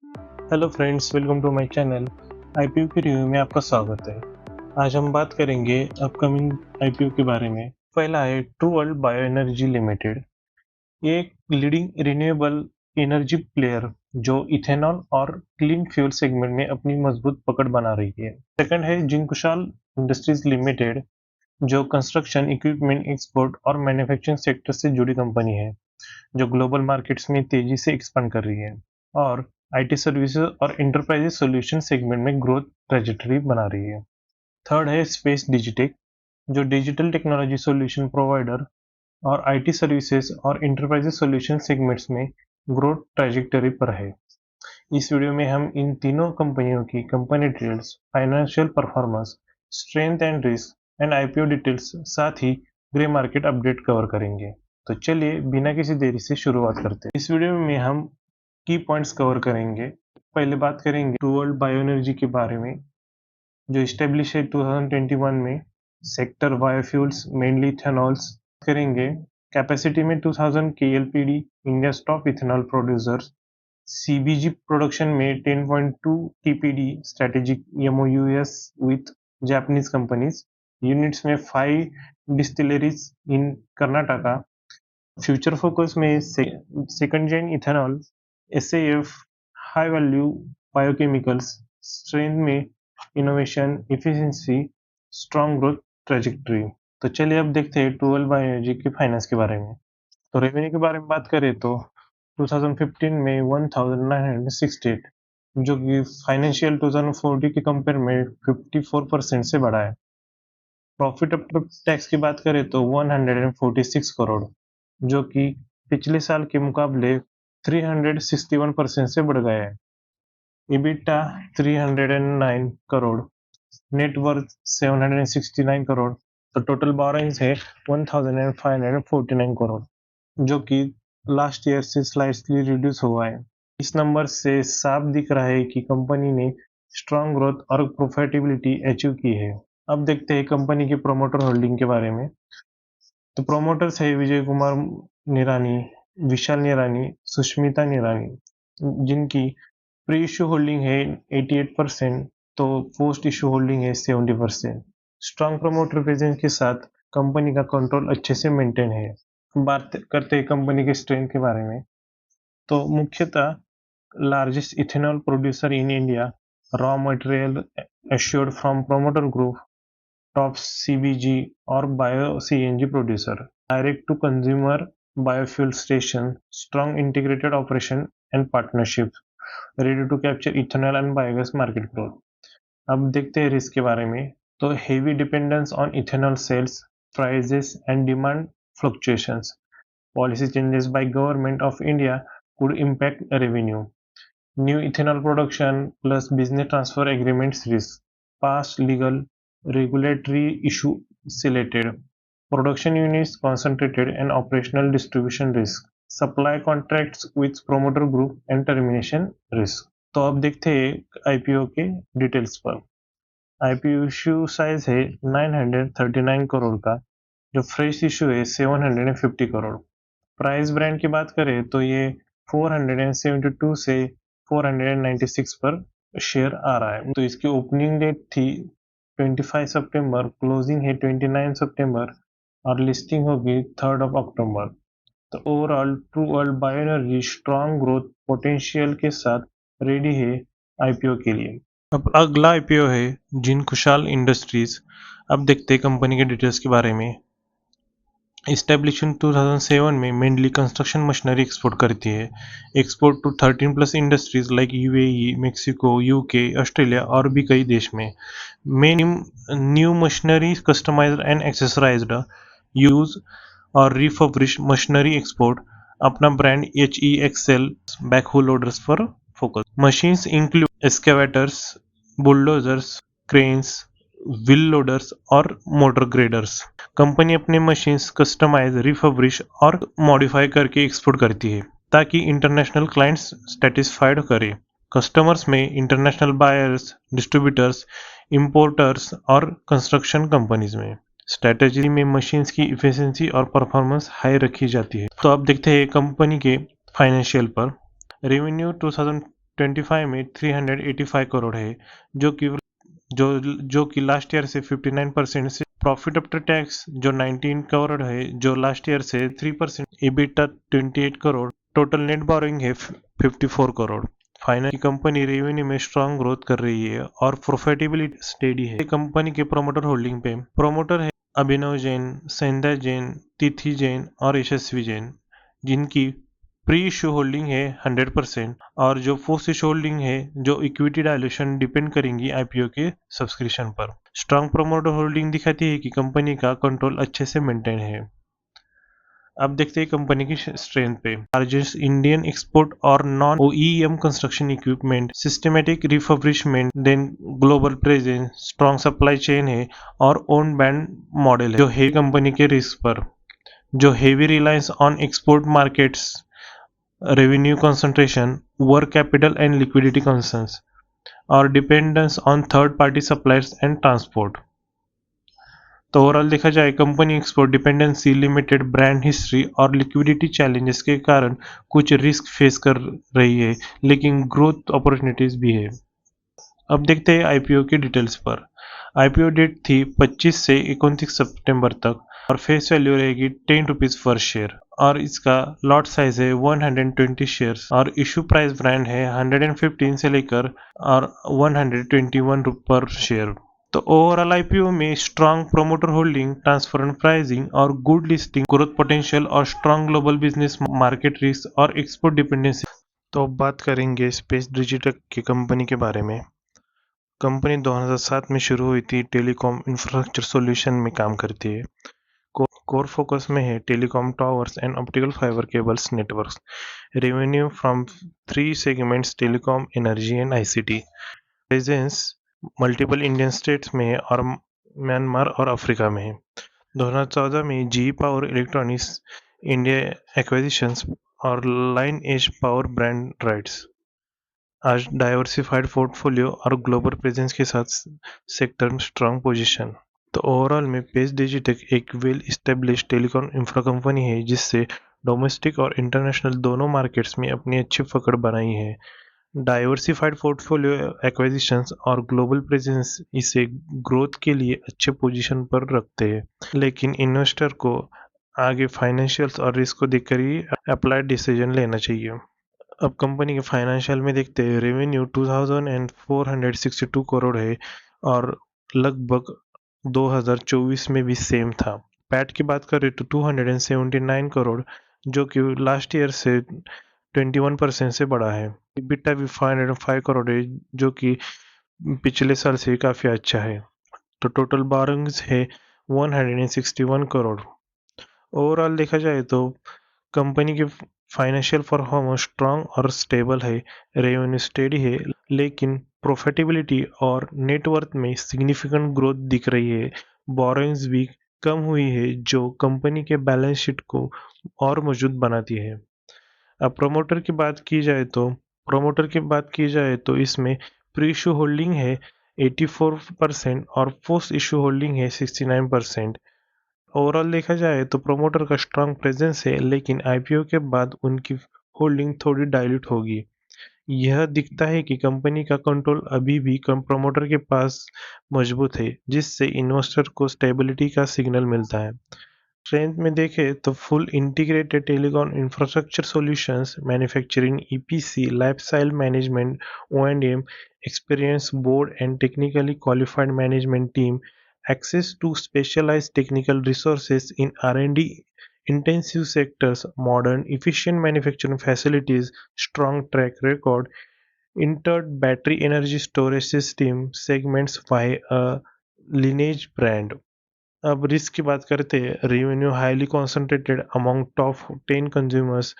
Hello friends, welcome to my channel. IPO की review में आपका स्वागत है। आज हम बात करेंगे अपकमिंग आईपीओ के बारे में। पहला है true world bio energy limited. ये एक लीडिंग रिन्यूएबल एनर्जी प्लेयर जो इथेनॉल और क्लीन फ्यूल सेगमेंट में अपनी मजबूत पकड़ बना रही है। सेकंड है जिंकुशाल इंडस्ट्रीज लिमिटेड, जो कंस्ट्रक्शन इक्विपमेंट एक्सपोर्ट और मैन्युफैक्चरिंग सेक्टर से जुड़ी कंपनी है, जो ग्लोबल मार्केट्स में तेजी से एक्सपांड कर रही है और आईटी सर्विसेज और इंटरप्राइजेज सॉल्यूशन सेगमेंट में ग्रोथ ट्रेजेक्टरी बना रही है। थर्ड है स्पेस डिजिटेक, जो डिजिटल टेक्नोलॉजी सॉल्यूशन प्रोवाइडर और आईटी सर्विसेज और इंटरप्राइजेज सॉल्यूशन सेगमेंट्स में ग्रोथ ट्रेजेक्टरी पर है। इस वीडियो में हम इन तीनों कंपनियों की company details, financial performance, strength and risk and IPO details, साथ ही ग्रे मार्केट अपडेट कवर करेंगे। तो चलिए बिना किसी देरी से शुरुआत करते हैं। इस वीडियो में हम की पॉइंट्स कवर करेंगे। पहले बात करेंगे ट्रू वर्ल्ड बायोएनर्जी के बारे में, जो इस्टेब्लिश है 2021 में। सेक्टर बायोफ्यूल्स, मेनली इथेनॉल्स करेंगे। कैपेसिटी में 2000 KLPD, India top ethanol producers. CBG production में 10.2 TPD, strategic MOUs with Japanese companies. Units में 5 distilleries in Karnataka. Future focus में second gen ethanol, SAF, high value biochemicals. Strength में innovation, efficiency, strong growth trajectory. तो चलिए अब देखते हैं True World Bioenergy के फाइनेंस के बारे में। तो रेवेन्यू के बारे में बात करें तो 2015 में 1968, जो कि फाइनेंशियल 2040 के कंपेयर में 54% से बढ़ा है। प्रॉफिट आफ्टर टैक्स की बात करें तो 146 करोड़, जो कि पिछले साल के मुकाबले 361% से बढ़ गया है। EBITDA 309 crore, net worth 769 crore. तो टोटल बोरोइंग्स है 1549 करोड़, जो कि लास्ट ईयर से स्लाइटली रिड्यूस हुआ है। इस नंबर से साफ दिख रहा है कि कंपनी ने स्ट्रॉन्ग ग्रोथ और प्रॉफिटेबिलिटी अचीव की है। अब देखते हैं कंपनी की प्रोमोटर होल्डिंग के बारे में। तो प्रोमोटर्स है विजय कुमार निरानी, विशाल निरानी, सुष्मिता निरानी, जिनकी प्री इशू होल्डिंग है 88%, तो पोस्ट इशू होल्डिंग है 70%। स्ट्रॉन्ग प्रोमोटर प्रेजेंस के साथ कंपनी का कंट्रोल अच्छे से मेंटेन है। बात करते हैं कंपनी के स्ट्रेंथ के बारे में। तो मुख्यतः largest ethanol producer in India, raw material assured from promoter group, top CBG or bio CNG producer, direct to consumer biofuel station, strong integrated operation and partnership, ready to capture ethanol and biogas market growth. अब देखते हैं risk के बारे में। तो heavy dependence on ethanol sales, prices and demand fluctuations. Policy changes by government of India could impact revenue. New ethanol production plus business transfer agreements risk. Past legal regulatory issue selected. Production units concentrated and operational distribution risk. Supply contracts with promoter group and termination risk. तो अब देखते हैं IPO के details पर। IPO issue size है 939 करोड़ का, जो fresh issue है 750 करोड़। प्राइस ब्रांड की बात करें तो ये 472 से 496 पर शेयर आ रहा है। तो इसकी ओपनिंग डेट थी 25 सितंबर, क्लोजिंग है 29 सितंबर और लिस्टिंग होगी 3 अक्टूबर। तो overall true World bioenergy strong growth potential के साथ रेडी है आईपीओ के लिए। अब अगला आईपीओ है जिनकुशाल इंडस्ट्रीज। अब देखते हैं कंपनी के डिटेल्स के बारे में। Established in 2007 में मेनली कंस्ट्रक्शन मशीनरी एक्सपोर्ट करती है। Export to 13+ industries like UAE, Mexico, UK, Australia और भी कई देश में। Main new machinery customised and accessorised use और रिफर्बिश मशीनरी एक्सपोर्ट। अपना ब्रांड HEXL बैकहो लोडर्स पर focus. Machines include excavators, bulldozers, cranes, wheel loaders और मोटर ग्रेडर्स। कंपनी अपने मशीन्स कस्टमाइज, रिफर्बिश और मॉडिफाई करके एक्सपोर्ट करती है ताकि इंटरनेशनल क्लाइंट्स सेटिस्फाइड करे। कस्टमर्स में इंटरनेशनल बायर्स, डिस्ट्रीब्यूटर्स, इंपोर्टर्स और कंस्ट्रक्शन कंपनीज में। स्ट्रेटेजी में मशीन्स की इफिशिएंसी और परफॉर्मेंस हाई रखी जाती है। तो अब देखते हैं कंपनी के फाइनेंशियल पर। रेवेन्यू 2025 में 385 करोड़ है, जो कि जो कि लास्ट ईयर से 59% से। प्रॉफिट आफ्टर टैक्स जो 19 करोड़ है, जो लास्ट ईयर से 3%। EBITDA 28 crore. Total net borrowing है 54 करोड़। फाइनली कंपनी रेवेन्यू में स्ट्रांग ग्रोथ कर रही है और प्रॉफिटेबिलिटी स्टेडी है। कंपनी के प्रोमोटर होल्डिंग पे प्रोमोटर है अभिनव जैन, संध्या जैन, तिथि जैन और यशस्वी जैन, जिनकी प्री इश्यू होल्डिंग है 100%, और जो पोस्ट इश्यू होल्डिंग है जो इक्विटी डायल्यूशन डिपेंड करेंगी आईपीओ के सब्सक्रिप्शन पर। स्ट्रांग प्रोमोटर होल्डिंग दिखाती है कि कंपनी का कंट्रोल अच्छे से मेंटेन है। अब देखते हैं कंपनी की स्ट्रेंथ पे। लार्जेस्ट इंडियन एक्सपोर्ट और non OEM construction equipment, systematic refurbishment, then global presence, strong supply chain है और ओन ब्रांड मॉडल है, जो है कंपनी के रिस्क पर। जो heavy reliance on export markets, revenue concentration, work capital and liquidity concerns, और dependence on third party suppliers and transport। तो ओवरऑल देखा जाए company export dependency, limited brand history और लिक्विडिटी चैलेंजेस के कारण कुछ रिस्क फेस कर रही है, लेकिन ग्रोथ अपॉर्चुनिटीज भी है। अब देखते हैं आईपीओ की डिटेल्स पर। आईपीओ डेट थी 25 से 29 सितंबर तक और फेस वैल्यू रहेगी 10 रुपीज पर शेयर, और इसका लॉट साइज है 120 शेयर्स, और इशू प्राइस ब्रांड है 115 से लेकर और 121 पर शेयर। तो ओवरऑल आईपीओ में strong promoter holding, transparent pricing और गुड लिस्टिंग, ग्रोथ पोटेंशियल और strong global business, market risk और एक्सपोर्ट डिपेंडेंसी। तो अब बात करेंगे स्पेस डिजिटेक की कंपनी के बारे में। कंपनी 2007 में शुरू हुई थी, टेलीकॉम इंफ्रास्ट्रक्चर सॉल्यूशन में काम करती है। कोर फोकस में है telecom towers and optical fibre cables networks. Revenue from 3 segments, telecom, energy and ICT. Presence multiple Indian states में है और म्यांमार और अफ्रीका में है। 2014 में G Power Electronics India acquisitions और Lineage Power brand rights. आज डाइवर्सिफाइड पोर्टफोलियो और ग्लोबल प्रेजेंस के साथ सेक्टर में स्ट्रांग पोजीशन। तो ओवरऑल में पेस डिजिटेक एक well established telecom infra company है, जिससे डोमेस्टिक और इंटरनेशनल दोनों मार्केट्स में अपनी अच्छी पकड़ बनाई है। डाइवर्सिफाइड पोर्टफोलियो, एक्विजिशंस और ग्लोबल प्रेजेंस इसे ग्रोथ के लिए अच्छे पोजीशन पर रखते हैं, लेकिन इन्वेस्टर को आगे फाइनेंशियल्स और रिस्क को देखकर ही अप्लाइड डिसीजन लेना चाहिए। अब कंपनी के फाइनेंशियल में देखते हैं। रेवेन्यू 2462 करोड़ है और लगभग 2024 में भी सेम था। पैट की बात करें तो 279 करोड़, जो कि लास्ट ईयर से 21% से बढ़ा है। EBITDA भी 505 करोड़ है, जो कि पिछले साल से काफ़ी अच्छा है। तो टोटल बोरोइंग्स है 161 करोड़। ओवरऑल देखा जाए तो कंपनी की फाइनेंशियल परफॉर्मेंस स्ट्रांग और स्टेबल है। रेवेन्यू स्टेडी है, लेकिन प्रॉफिटेबिलिटी और नेटवर्थ में सिग्निफिकेंट ग्रोथ दिख रही है। बोरोइंग्स भी कम हुई है, जो कंपनी के बैलेंस शीट को और मजबूत बनाती है। अब प्रमोटर की बात की जाए तो इसमें प्री इशू होल्डिंग है 84% और पोस्ट इशू होल्डिंग है 69%। ओवरऑल देखा जाए तो प्रोमोटर का स्ट्रांग प्रेजेंस है, लेकिन आईपीओ के बाद उनकी होल्डिंग थोड़ी डाइल्यूट होगी। यह दिखता है कि कंपनी का कंट्रोल अभी भी कम प्रोमोटर के पास मजबूत है, जिससे इन्वेस्टर को स्टेबिलिटी का सिग्नल मिलता है। स्ट्रेंथ में देखें तो full integrated telecom infrastructure solutions, manufacturing, EPC, lifecycle management, O&M, experienced board and technically qualified management team, access to specialized technical resources in R&D intensive sectors, modern efficient manufacturing facilities, strong track record, entered battery energy storage system segments by a lineage brand। अब risk की बात करते हैं। Revenue highly concentrated among top 10 consumers,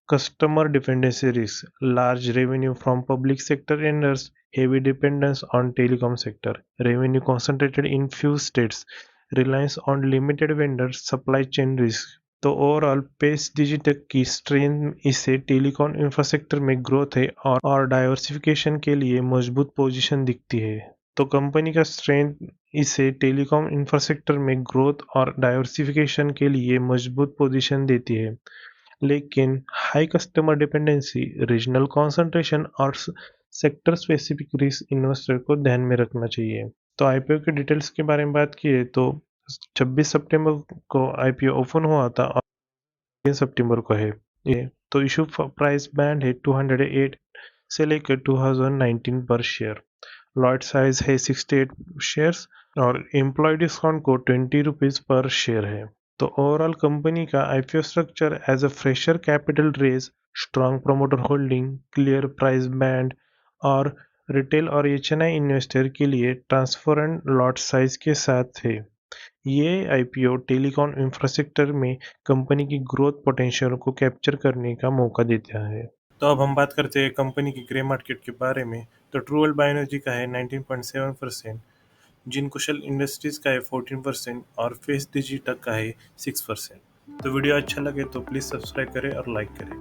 customer dependency risk, large revenue from public sector tenders, heavy dependence on telecom sector, revenue concentrated in few states, reliance on limited vendors, supply chain risk। तो overall pace Digitek की strength इसे telecom infrastructure में growth है और diversification के लिए मजबूत position दिखती है। तो कंपनी का स्ट्रेंथ इसे टेलीकॉम इंफ्रास्ट्रक्चर में ग्रोथ और डाइवर्सिफिकेशन के लिए मजबूत पोजीशन देती है। लेकिन high customer dependency, regional concentration और सेक्टर स्पेसिफिक रिस्क इन्वेस्टर को ध्यान में रखना चाहिए। तो आईपीओ के डिटेल्स के बारे में बात किए तो 26 सितंबर को आईपीओ ओपन हुआ था और 3 सितंबर को है ये। तो इशू प्राइस बैंड है 208 से लेकर 2019 पर शेयर। लॉट साइज है 68 शेयर्स और एम्प्लॉय डिस्काउंट को 20 रुपीज पर शेयर है। तो ओवरऑल कंपनी का IPO structure as a fresher capital raise, strong promoter holding, clear price band और रिटेल और एचएनआई इन्वेस्टर के लिए ट्रांसपेरेंट लॉट साइज के साथ है। ये आईपीओ टेलीकॉम इंफ्रास्ट्रक्चर में कंपनी की ग्रोथ पोटेंशियल को कैप्चर करने का मौका देता है। तो अब हम बात करते हैं कंपनी की ग्रे मार्केट के बारे में। तो ट्रू वर्ल्ड बायोलॉजी का है 19.7%, जिन कुशल इंडस्ट्रीज का है 14% और फेस डिजिटक का है 6%। तो वीडियो अच्छा लगे तो प्लीज़ सब्सक्राइब करें और लाइक करें।